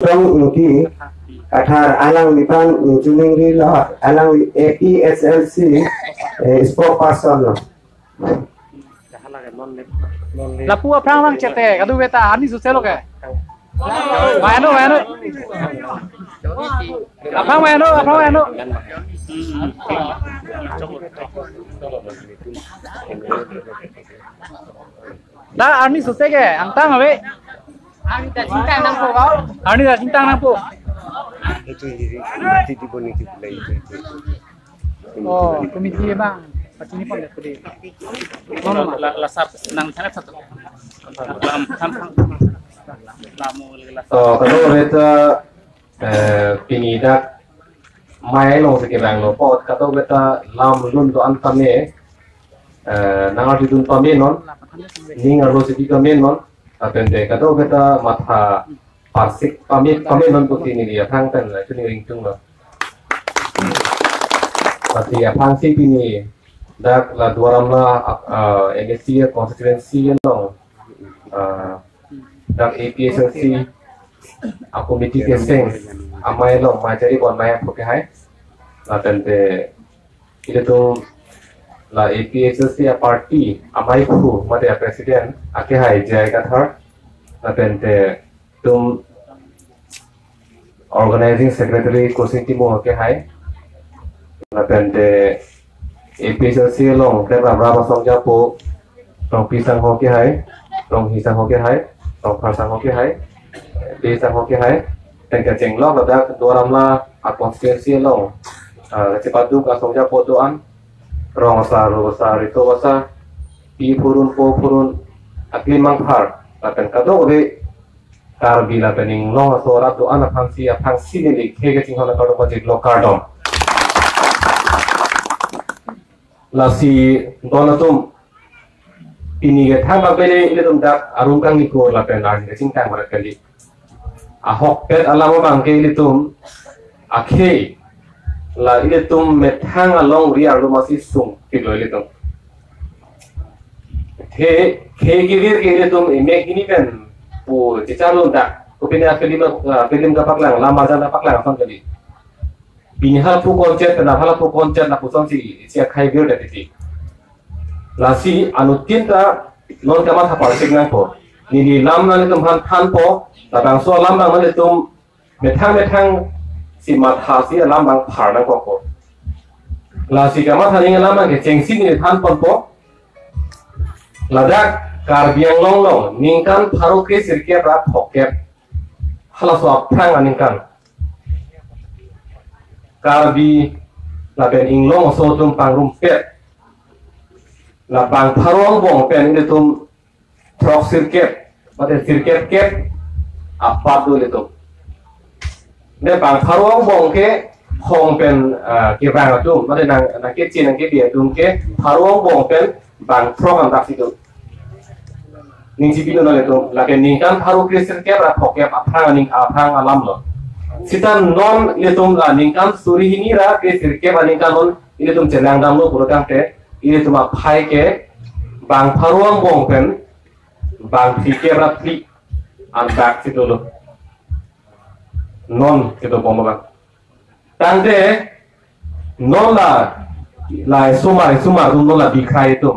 dong nuki kathar alang lipan juning ri lot alang APSLC spokesperson Lapu apa orang cete, kadu beta ani susah lo ke? Mana? Apa mana? Dah ani susah ke? Angtang apa? Ani dah cintang nampu. Itu nanti diboniti play itu. Oh, komisi bang. Pacini pun dah sudah. Nono lasap nang sana satu. So kalau kita pindah mai long sekitar lo pot kalau kita lam lun tu antam ni nangal di lun pamit non ni ngaruh sedikit pamit non apende kalau kita mata parsik pamit non putih ni dia thang kan lah cuni ringtung lo pasti apa sih ini dak la duaram la MSC constituency no dak APSLC aku miti keseng amai lo majari kon mai aku ke hai la tente itu tu la APSLC party amai ku mate president ake hai jai ka thar la tente tum organizing secretary coaching team ke hai la tente APSLC long kita berapa song japo long pisang hoki hai long hisang hoki hai long pasang hoki hai pisang hoki hai dan kacang long ada dua ramla atmosfer long cepat juga song japo doan rong sar itu wasa pi purun akli mangphar dan kado be tar bila pening long asora doan apangsi ni kege tinggal kado project lo kardom lasi donatum ini ke thang bele ile tum dak arung kang niko la pen ar sing kang marat kali ahok pet alamo bang ke ile tum akhe la ile tum methang along ri aru masi sung kilo ile tum he givir ke ile tum ime gini pen pu cicalo dak kupine film kapak lang lama jana pak lang sang kali binhal pu koncer na hala pu koncer na pusong si khai bir dati lasi anu tinta non kama thapar signal po ni lam na tum han po tabang so lam bang na tum methang si matha si lam bang phar na ko lasi kama thaning lam bang ke chengsi ni than po ladak karbiang long ningkan pharu ke sirke rat thokep hala so aprang aningkan karbi la ben inglong so tum pangrum pet la bang pharong bong pen ini tum trok sirket mate sirket ket apa tu itu ne bang pharong bong ke hong pen ke bang tu mate nang ke chin nang ke dia tum ke pharong bong pen bang trok ang tak situ ning sipino na itu la ken ning kan pharu ke sirket ra thokep apang alam lo sita non iletum la ningkan suri hinira ke sirke baningkan non iletum celang damlo purutang te iletum apai ke bang paruang bong pen bang fike ratli antak situ lo non itu bom bang tante non la sumar non la dikai itu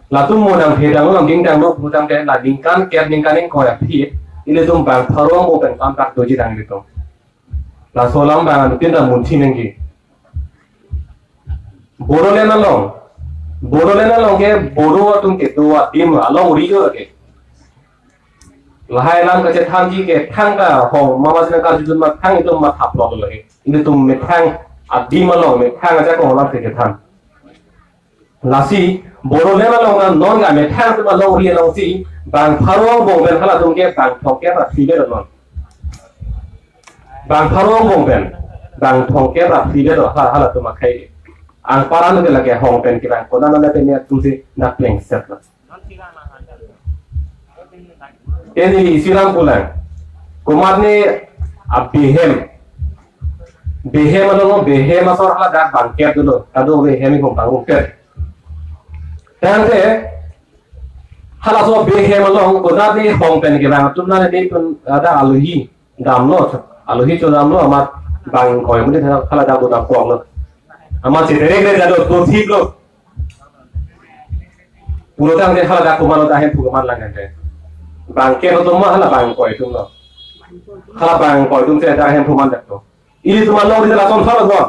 la tum monang hedang lo dingdang lo purutang te la ningkan ker ningkaning koya phi iletum bang paruang bong pen antak doji dang itu la solam bang tinda munti nengi borolena long ke boru atum ke tua im along rijo ke lahai lam ke thang ji ke thang ka hong mama sina ka jujun ma thang itu ma thap lo lo ke ini tum me thang adim long me thang aja ko lam ke thang lasi borolena long na non ga me thang tu ma long ri long si bang pharo bong ben khala tum ke bang thok ke ra thile non bang pharong bong pen bang thong ke ra phile do hala tu ma khai ang paran ke lage hong pen kirang ko na te ne tumsi na pleng set la ini siram pulang kumar ni behem alo behem asor hala dak bang ke dulu kado behem ko bang ke dan te hala so behem alo ko na ni hong pen kirang tum na ni tun ada aluhi দাম ন আলহী চ দাম ন আমার বাং কয় মধ্যে খালা দাম দাম কম ন আমার চেতেরে গেলে যাদো তো ঠিক লো পুরো দাম যে খালা দাম কমানো দাহে পুরো লাগে বাং কে তো মা খালা বাং কয় তুমি ন খালা বাং কয় তুমি যে দাহে পুরো দেখো ইলি তোমার লোক দিলা কোন খালা গো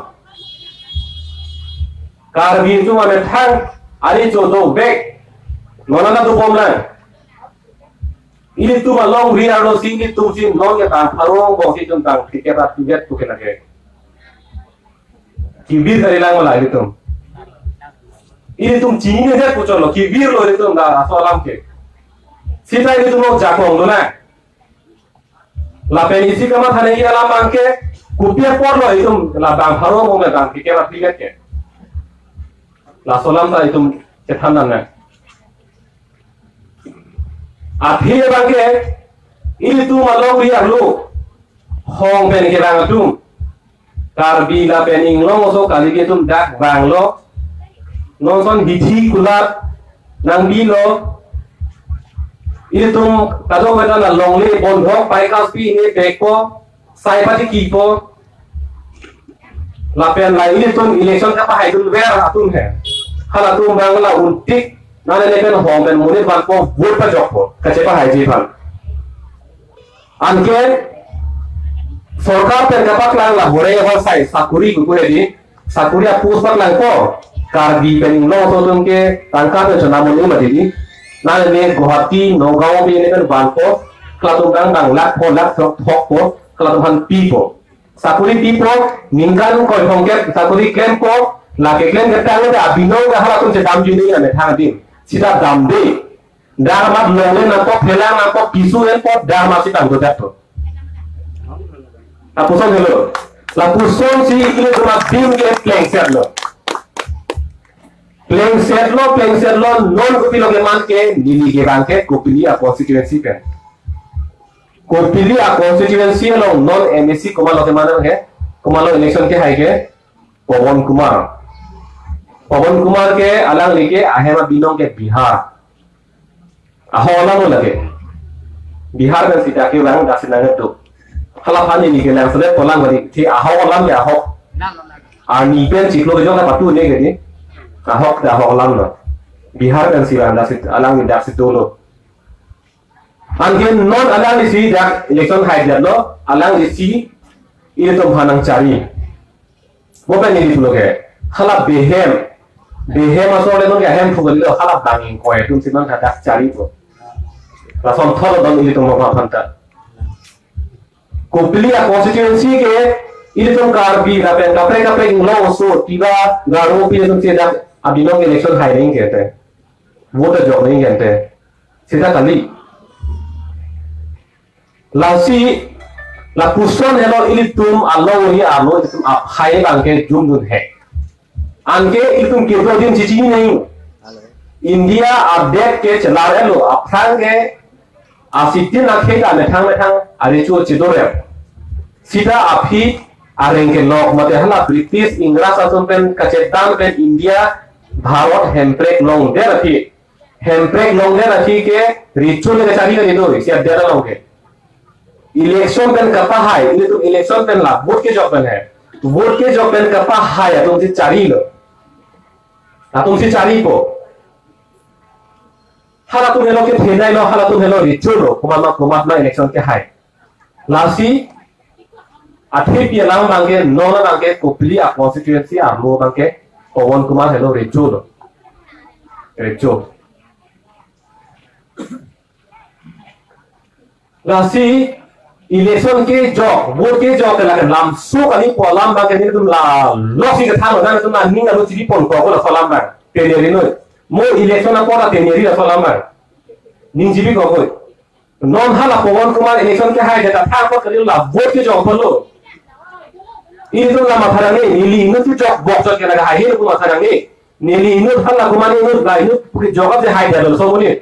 কার বি তোমার থাং আলি চো তো বেক ননা তো কম না ini tu malong ria lo sini tu sin long ya tang harong bo si tentang tiket tiket tu kena ke kibir dari lang mala itu ini tu cini ne pucho lo kibir lo itu da asalam ke sita ini tu lo jakong lo na la pen isi kama thane ya la mang ke kupia por lo itu la bang harong bo tang tiket tiket ke la salam ta itu cethanan na api bangke ini tu malong ria lu hong pen ke bang tu karbi la pening long so kali ke tum dak bang lo non son bithi kulat nang bi lo ini tum kado beta la long le bondhok pai kaspi ni beko sai pati ki po la pen la ini tum election ka pa hai tum ver atum hai hala tum bang la untik nana ne pen hong pen munit ban ko vote pa jok ko kache pa hai ji pan anke sorkar pen kapak lang la hore ho sai sakuri ku ko di sakuri a pus pak lang ko karbi pen lo so tum ke tangka pe chana mon ni ma di nana ne guwahati nogao bi ne pen ban ko klatum bang lak ko lak thok ko klatum han pi ko sakuri pi ko ningkan ko hong ke sakuri claim ko la ke claim ke tang da binong ga hala tum je dam ji ni ane thang din sida dam de damat lole na ko phela na ko pisu en ko dama si tang godat to apuson hello la puson si ile dama dim ke playing set lo non ko pilo ke man ke nili ke bang ke ko pili a constituency pe ko pili a constituency lo non MSC ko malo ke man ke ko malo election ke hai ke Pawan Kumar के अलग लेके आहेमा बिनों के Bihar ahola mo lage bihar kan sita ke bang da sinang to khala phani ni ke lang sele polang bari thi aholam ya ho ani pen chiklo ke jong patu ne ke ni ahok da aholam no bihar kan sirang da sit alang ni da situlo angin non alang ni si da election hai da lo alang ni si ile to bhanang chari bo pa ni lo ke khala behem asole non ke hem fugal lo khala bangin ko etum sinan ka dak chari to rason tholo dong ile to mo phanta Kupilia constituency ke ile to karbi la pen kapre lo so tiba garo pi to seda abinong election hai ring kete vote jog ring kete sida kali lasi la puson hello ile tum allo hi allo tum hai bangke jum dun hai anke itum ke do din chichi nahi India update ke chala lo afrang ke asitin akhe ka methang are chu chidore sida api areng ke lok mate hala British Ingras asun pen kachetan pen India Bharat handbrake long de rakhi ke ritual ke chari ke do sia data long ke election pen kapa hai ini tu election pen la vote ke job pen hai vote ke job pen kapa hai atum si chari lo atum si chari ko hala tu hello ke thendai lo hala tu hello ritual lo kumat na election ke hai lasi athe pia lang bangke nona bangke kopli a constituency a lo bangke Pawan Kumar hello ritual lasi election ke job vote ke job ke lagan lam so kali polam bangke ni tum la losi ke thalo na tum na ninga lo chiri pon ko la salam bang teneri no mo election a pora teneri la salam bang ning jibi ko ko non hala Pawan Kumar election ke hai data tha ko kali la vote ke job lo ini tu nama tharangi nili inu tu job box ke laga hai ni kuma tharangi nili inu hala kumani inu la inu puri job je hai dalo so boni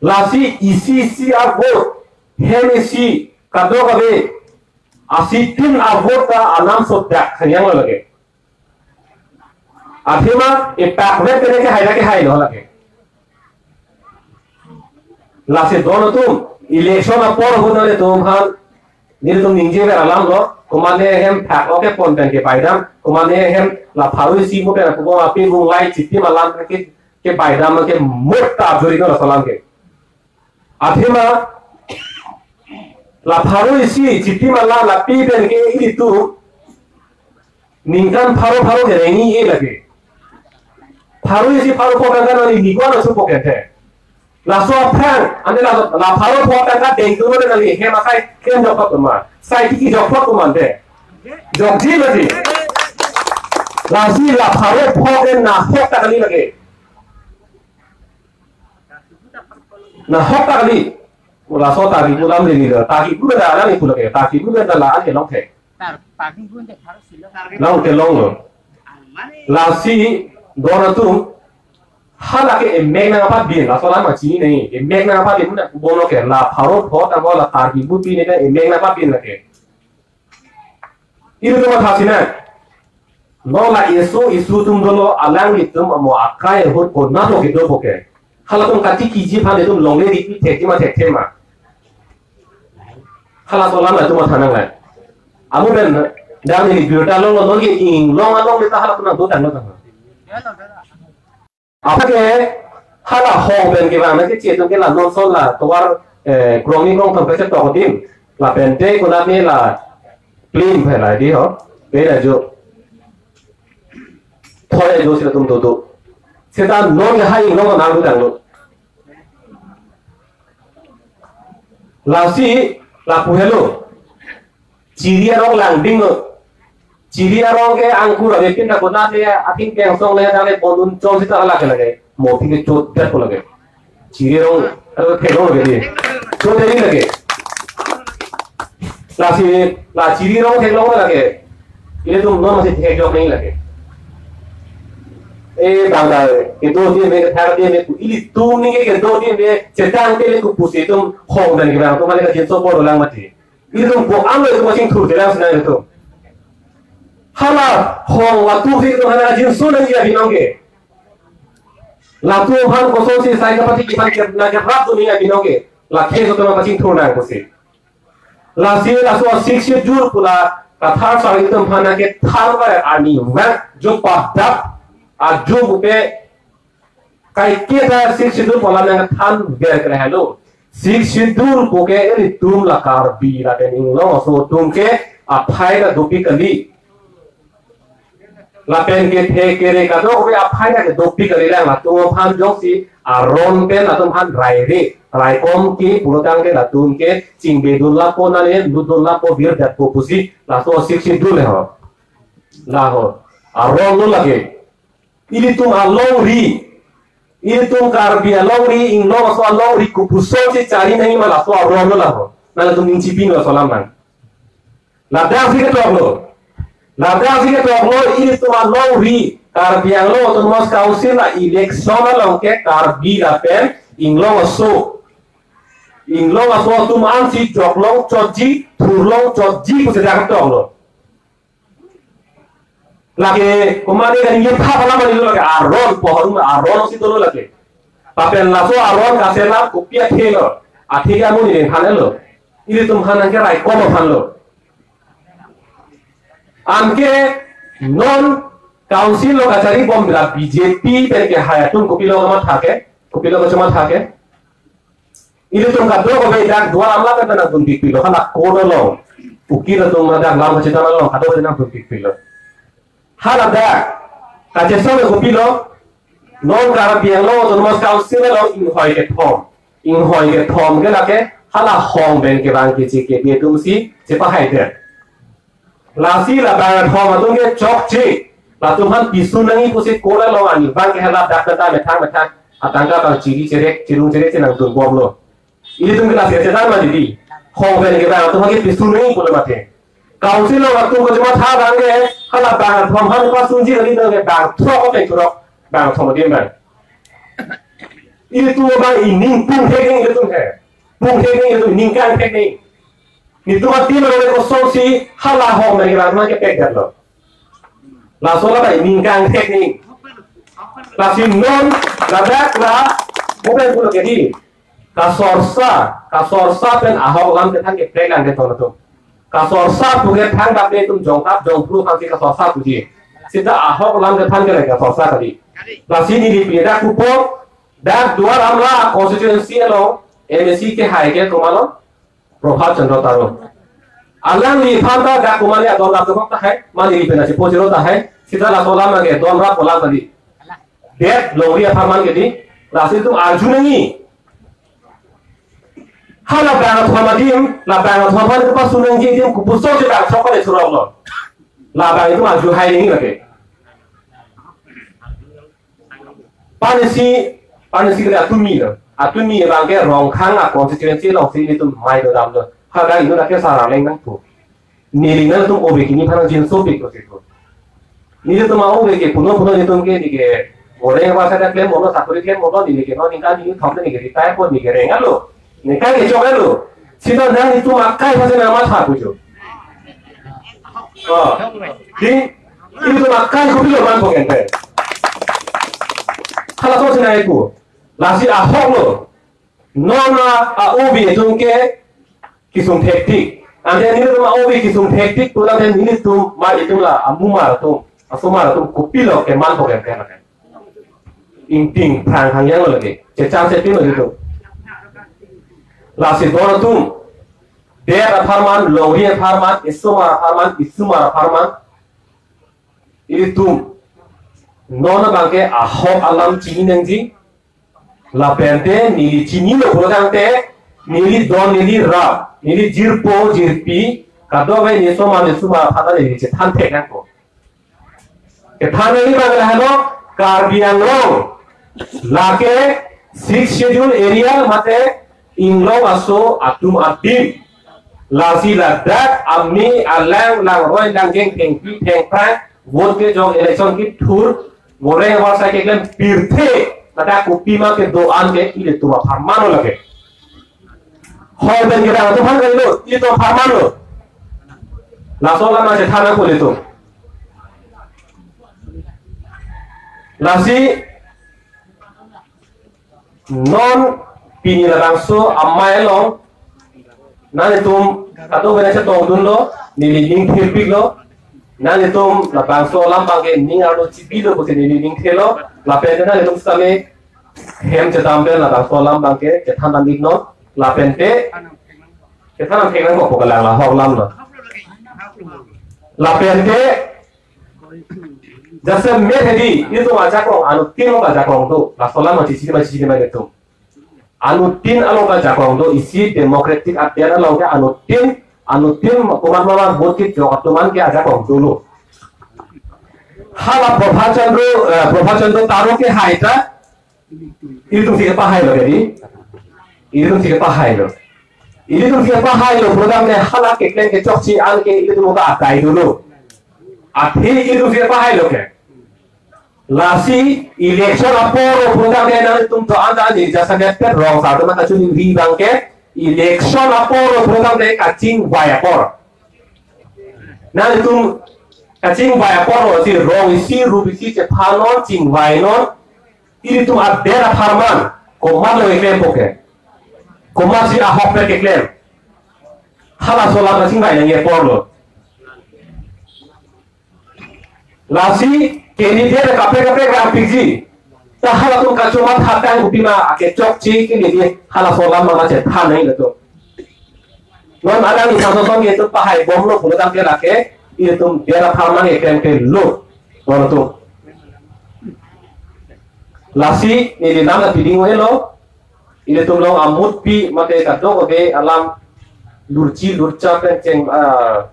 lasi isi a vote hemisi kado kabe asitin a vote ka anam so dak khanyang lo lage athima e pakwe ke hai lo lage lasi dono tu election apa huna le tum han ni tum ningje be alam lo kumane hem phak oke pon pen ke paidam kumane hem la pharu si mo pe ko api bung lai chiti malam ke paidam ke mota jori no salam ke athima la pharu si chiti malam la pi pen ke itu ningkan pharu ke rengi e lage pharu si pharu ko kan ni nigwa su po ke the la so phan ane la pharu po kan deng tu no ni he ma sai ken jok ko ma sai ki jok ko ma de jok ji lagi la si la pharu po ken na ho ta ni lage na ho ta ni la so ta ki ulam ni ta ki bu da la ni ku lage ta ki bu da la an ke long the parking pun tak harus sila. long ke long lo la si dona tu hala ke megna pa bin la sola ma chi nei megna pa bin na bono ke la pharo pho ta bo la tar ki bu pi ne ke megna pa bin la ke iru ma tha sina no la isu tum dolo alang ni tum mo akai hot ko na to ke do ke hala tum kati ki ji pha ne tum long le ri pi the ki ma the ma hala sola ma tum tha nang la amu ben dang ni biota long lo ke ing long long le ta hala tum do dang lo ta apa ke hala hong ben ke bang na ke che tum ke la non sol la to war growing long tham pe se to din la pen te ko na ni la clean phải lại đi hả đấy là chỗ thôi là chỗ sẽ tum tu sẽ ta nói cái hay nó nào cũng đằng luôn là si là phù hello chỉ đi rong làng đinh rồi chỉ đi rong cái angkur ở bên kia là thế atin cái song này là bốn bốn châu sẽ ta là cái này một cái chốt đẹp của cái chỉ đi rong cái rong cái gì chốt đấy là cái là chỉ đi rong theo là cái ini tuh nó masih theo dõi नहीं लगे bang là cái đôi tiên với cái thang tiên với ili tu नहीं cái đôi tiên với chế tăng tiên với cái pusi tuh hong dan cái bang tuh malah cái jenis apa orang mati ini tuh buat apa itu masih thur jalan senang itu hala hong waktu itu hana jenis sunan dia binong ke la tu han kosong si saya kapati kipan kerja rap dunia binong ke la khe itu masih thur nang pusi la si la so six jur pula kathar sa itu hana ke thar ba ani wa jo padap a jo bupe kai ke da six jur pula nang than ger kre hello six jur buke eri tum la kar bi la ten lo so tum ke a phai da dopi kali la pen ke the ke re ka do ke a phai da ke dopi kali la la tu phan jok si a ron pen la tum phan rai re rai kom ki purutang ke la tum ke ching be dun la po na le du dun la po bir dat po pusi la so six jur le ho la ho a ron lo la ke ili tum a long ri ini tuh karbia lori ing lo so lori kupuso si cari nahi malah so ron lo ho nala tum incipin lo solaman la da fi ke to lo ini tuh lori karbia lo to mos kausil la election la ke karbia pen ing lo so tum an si joklong choji thurlong choji ku se dak to lo lagi kemana kan ini apa nama itu lagi aron pohon aron situ lo lagi tapi langsung aron kasih lah kopi akhir kamu ini kan lo ini tuh kan angker rai komo kan lo angke non council lo kacari bom bila BJP pergi hayatun kopi lo cuma thake ini tuh kadro ko bedak dua amla kan na tuntik pilo kan kono lo ukir tuh madak lam kacita lo kadro na tuntik pilo hal ada kaca sama kopi lo non karabian lo tuh mas kausil lo inhoi ke thom ke lake hala hong ben ke bang ke cike dia tuh si cepa hai deh lasi la bang thom tuh ke chok ci la tuhan pisu nangi pusit kola lo ani bang ke hala dak ta metang atangga bang ciri cirung cerek cenang tuh bom lo ini tuh kita setan mah jadi hong ben ke bang tuh ke pisu nangi kola mate council lo waktu ko cuma tha bang ke hala bang thom han ko sunji ani to ke bang thro ko pe thro bang thom dia bang ini tuh bang ini pung hegeng itu he pung hegeng itu ningkan hegeng itu mati lo ko sonsi hala hong ben ke bang ma ke pe gat lo la so la bang ningkan hegeng la sin non la dak la mo ben ko ke di kasorsa pen ahok lam ke thang ke prekan ke thon tum kasorsa puge thang da pe tum jongkap jongpru thang ke kasorsa puji sita ahok lam ke thang ke kasorsa kadi la sini di peda kupo dan dua ramla constituency lo MSC ke hai ke kumalo Prabhat Chandra Taro alang ni phanta da kumali adon da ko ta hai mani ni pena si pojiro ta hai sita la tola ma ke don ra pola kadi det longria pharman ke di la si tum arjunangi hala bang thamadim la bang thaman ko pasunang ji dim ku puso je bang thok le surau lo la bang itu aju hai ni lage panisi ke atumi bang ke rong khang a constituency lo si itu mai do dam lo hala itu ke sara leng nang tu ni ling na tum obe kini pharang jin so pik ko situ ni to ma obe ke puno ni tum ke ni ke ore ba sa da claim mo sakuri claim mo ni ke no ni ka ni thok ni ke tai ko ni ke renga lo Nika ke coba lu, sida dan itu makai pasal nama tak puju. Di itu makai kopi lo man pengen teh. Kalau kau cina itu, lasi ahok lo, nona ubi itu ke kisum teknik. Anda ini tu ubi kisum teknik, tu nanti ini tu mal itu lah amumar tu, asumar tu kopi lo ke man pengen teh. Inting perang hangyang lo lagi, cecang setting lo itu. Lasi dona tum der farman longri farman isumar farman ini tum nona bangke ahok alam cini nangji la pente nili cini lo program te nili don nili ra nili jirpo jirpi kado be ni isumar kata nili cetan te kan ko ketan ini bangke halo karbian long lake 6 schedule area mate Inglong aso atum atim lasi ladak ami alang lang roy lang geng tengpi tengpa vote ke jong election ki thur goreng wasa ke klem pirthe kata kupi ma ke doan ke ile tuma farmano lage hoy ben gira to phang lo ile to farmano laso la ma se thana ko le to lasi non pini larangso amai lo nani tum kato benesa tong dun lo nili ning thirpik lo nani tum la bangso lam bangke ning alo cibi lo bose nili ning thelo la pente nani tum stame hem cetambe la bangso lam bangke cetan tambik no la pente cetan theng nang ko pokalang la hok lam lo la pente jasa me thedi itu ajak ko anu tin ko ajak ko to la solam ma cici ma gitu anutin aloga jakong do isi demokratik atiana loga anutin kuman mama bukit jokatuman ke jakong dulu hala Prabhat Taro ke haita itu sih pahai lo jadi itu sih pahai lo program ne hala ke klen ke chokchi an ke itu muka atai dulu athi itu sih pahai lo ke lasi election aporo program na tum to anda ni jasa net wrong sa to mata chuni ri bangke election aporo program ne kaching vaya por na tum kaching vaya por si wrong si rubi si che phanon ching vai non ini tum adera farman ko malo eklem poke ko masi a hoppe ke klem hala sola kaching vai ne por lo lasi kini dia kape grafik ji ta hala tu ka cuma hatang upima ake chok chi kini dia hala solam ma che tha nahi gato non ada ni saso song itu pahai bom lo pulang ke lake itu dia farman ekem ke lo non tu lasi ni di nama biding lo ini tu long amut pi mate ka do be alam lurchi lurcha ceng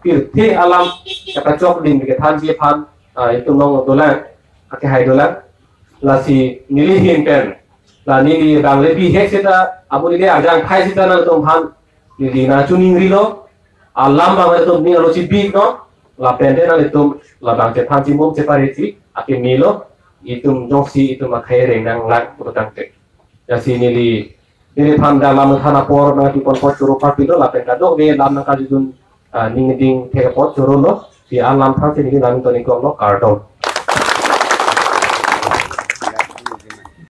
pirthe alam ka chok din ke than ji phan itu long dolan ake hai dolan lasi nilihin pen la nili bang lebi hek sita abu ni ajang khai sita na tum han nili na chuning rilo alam bang tum ni alo cibi no la pende na tum la bang te phan ji mom te pareti ake milo itum jongsi itum akai renang lak putang te yasi nili phan dalam thana por na ti pon pot churu parti lo la pen ka do be lam na ka jun ning ding te pot churu lo si alam thang se ni lam to ni ko lo karton